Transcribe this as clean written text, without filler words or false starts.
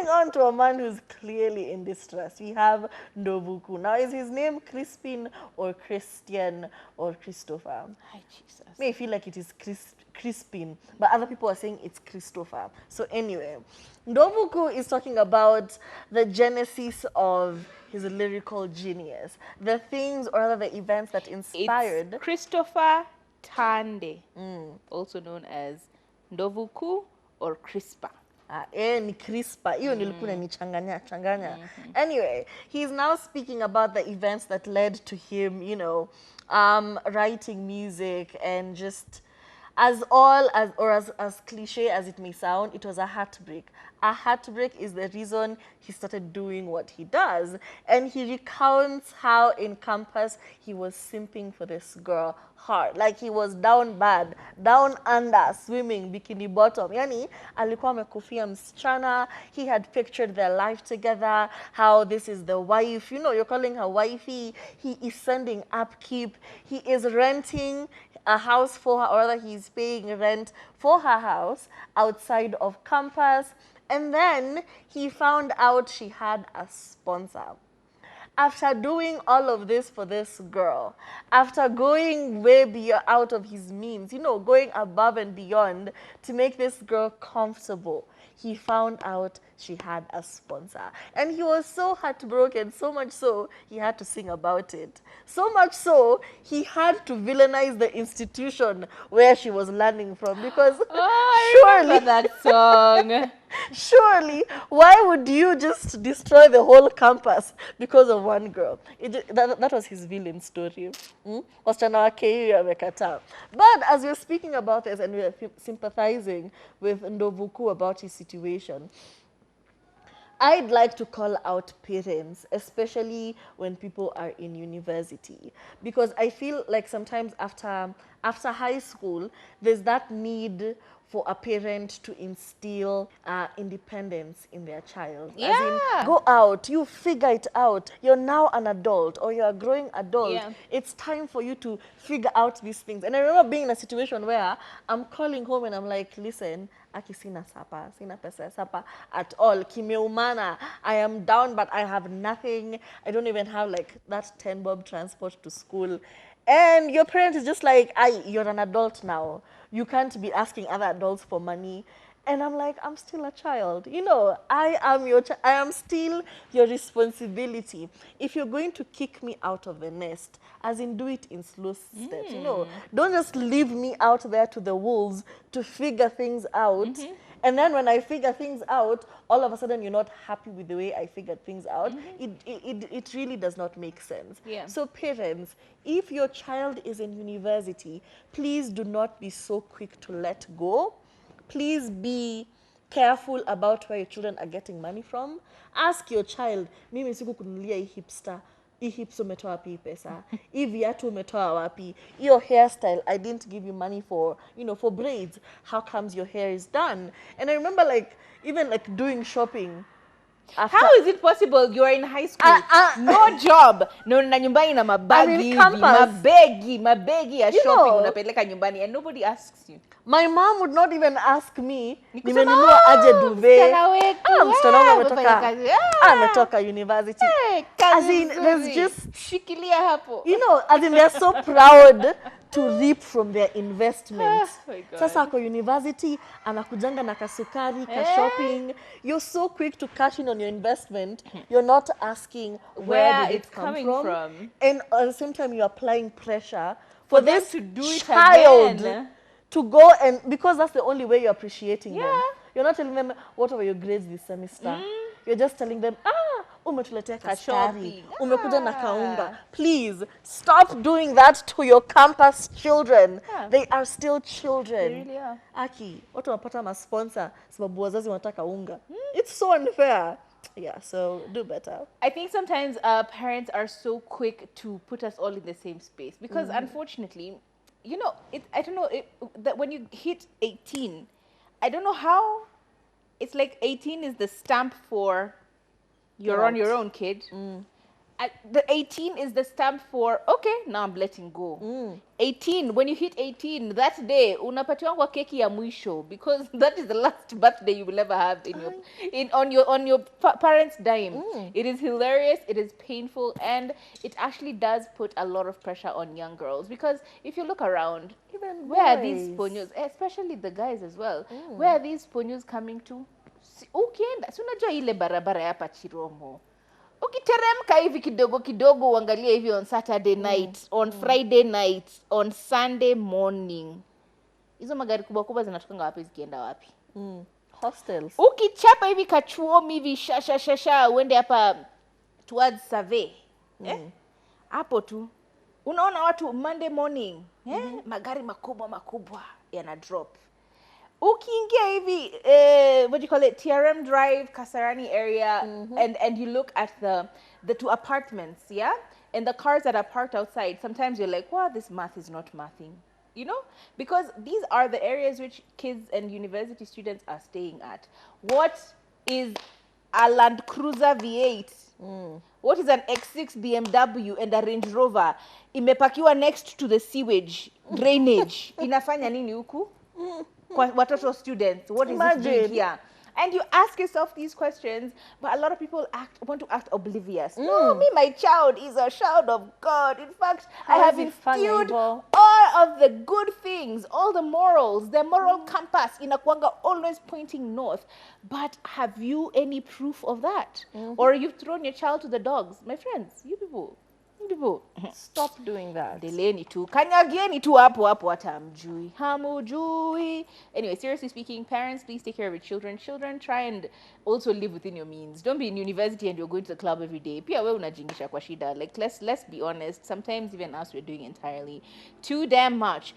on to a man who's clearly in distress. We have Ndovu. Now, is his name Crispin or Christian or Christopher? Hi, Jesus. May feel like it is Crispin, but other people are saying it's Christopher. So anyway, Ndovu is talking about the genesis of his lyrical genius, the things or rather the events that inspired. It's Christopher Tande, also known as Ndovu or Crispa. Ni crispa. Hiyo nilikuwa changanya. Anyway, he's now speaking about the events that led to him, you know, writing music and just as cliche as it may sound, it was a heartbreak. A heartbreak is the reason he started doing what he does. And he recounts how in campus he was simping for this girl hard. Like he was down bad, down under, swimming, bikini bottom. Yani, alikuwa amekufia msichana. He had pictured their life together, how this is the wife. You know, you're calling her wifey. He is sending upkeep. He is renting a house for her, or rather he's paying rent for her house outside of campus. And then he found out she had a sponsor. After doing all of this for this girl, after going way out of his means, you know, going above and beyond to make this girl comfortable, he found out she had a sponsor. And he was so heartbroken, so much so, he had to sing about it. So much so, he had to villainize the institution where she was learning from because I remember that song. Surely, why would you just destroy the whole campus because of one girl? That was his villain story. Wasichana wake hiyo amekataa. But as we're speaking about this and we're sympathizing with Ndovu about his situation, I'd like to call out parents, especially when people are in university, because I feel like sometimes after high school, there's that need for a parent to instill independence in their child. Yeah. As in, go out, you figure it out. You're now an adult or you're a growing adult. Yeah. It's time for you to figure out these things. And I remember being in a situation where I'm calling home and I'm like, listen, aki sina sapa, sina pesa ya sapa at all. Kimeumana, I am down but I have nothing. I don't even have like that 10 bob transport to school. And your parent is just like, you're an adult now. You can't be asking other adults for money. And I'm like, I'm still a child. You know, I am still your responsibility. If you're going to kick me out of the nest, as in do it in slow steps, you know. Don't just leave me out there to the wolves to figure things out. And then when I figure things out, all of a sudden you're not happy with the way I figured things out. It really does not make sense. Yeah. So parents, if your child is in university, please do not be so quick to let go. Please be careful about where your children are getting money from. Ask your child, mimi siku kunulia hii hipster. Hii hips umetoa wapi pesa? Hii viatu umetoa wapi? Your hairstyle, I didn't give you money for, you know, for braids. How comes your hair is done? And I remember like, even like doing shopping. How is it possible you're in high school, no job, no na nyumbani na mabagi, mabegi ya shopping unapeleka nyumbani and nobody asks you? My mom would not even ask me, nimenunua aje duvet. Msichana wangu ametoka university. As in, there's just, shikilia hapo. You know, as in they're so proud to reap from their investment. Sasa ako university, anakujanga na kasukari, shopping. You're so quick to cash in on your investment. You're not asking where did it come from. And at the same time, you're applying pressure for this to do it child again. To go and, because that's the only way you're appreciating them. You're not telling them, what were your grades this semester? You're just telling them, umetuletea kashari, umekuja na kaunga. Please, stop doing that to your campus children. They are still children. They really are. Aki, watu wanapata ma-sponsor, sababu wazazi wanataka unga. It's so unfair. Yeah, so do better. I think sometimes parents are so quick to put us all in the same space because unfortunately, you know, I don't know, that when you hit 18, I don't know how, it's like 18 is the stamp for you're on your own, kid. the 18 is the stamp for, okay, now I'm letting go. 18, when you hit 18, that day, unapatiwa keki ya mwisho, because that is the last birthday you will ever have on your parents' dime. It is hilarious, it is painful, and it actually does put a lot of pressure on young girls, because if you look around, Even where are boys. these ponyos, especially the guys as well, where are these ponyos coming to? Ukienda, si unajua ile barabara hapa Chiromo, ukiteremka hivi kidogo kidogo uangalie hivi on Saturday night, on Friday night, on Sunday morning, hizo magari kubwa kubwa zinatokanga wapi zikienda wapi? Hostels. Ukichapa hivi kachuomi hivi shasha uende hapa towards survey, hapo tu unaona watu Monday morning, magari makubwa yana drop. Ukiingia hivi, what do you call it, TRM Drive, Kasarani area, and you look at the two apartments, yeah, and the cars that are parked outside, sometimes you're like, wow, this math is not mathing, you know, because these are the areas which kids and university students are staying at. What is a Land Cruiser V8? What is an X6 BMW and a Range Rover imepakiwa next to the sewage drainage? Inafanya nini huku? Kwa watoto students, what is it doing here? And you ask yourself these questions, but a lot of people want to act oblivious. No, me, my child is a child of God. In fact, I have instilled all of the good things, all the morals, the moral compass inakuanga always pointing north. But have you any proof of that? Or you've thrown your child to the dogs? My friends, you people, Stop doing that. Deleni tu, kanyagieni tu hapo hata hamujui. Anyway, seriously speaking, parents, please take care of your children. Children, try and also live within your means. Don't be in university and you're going to the club every day. Pia we unajingisha kwa shida. Like, let's be honest. Sometimes even us, we're doing entirely too damn much.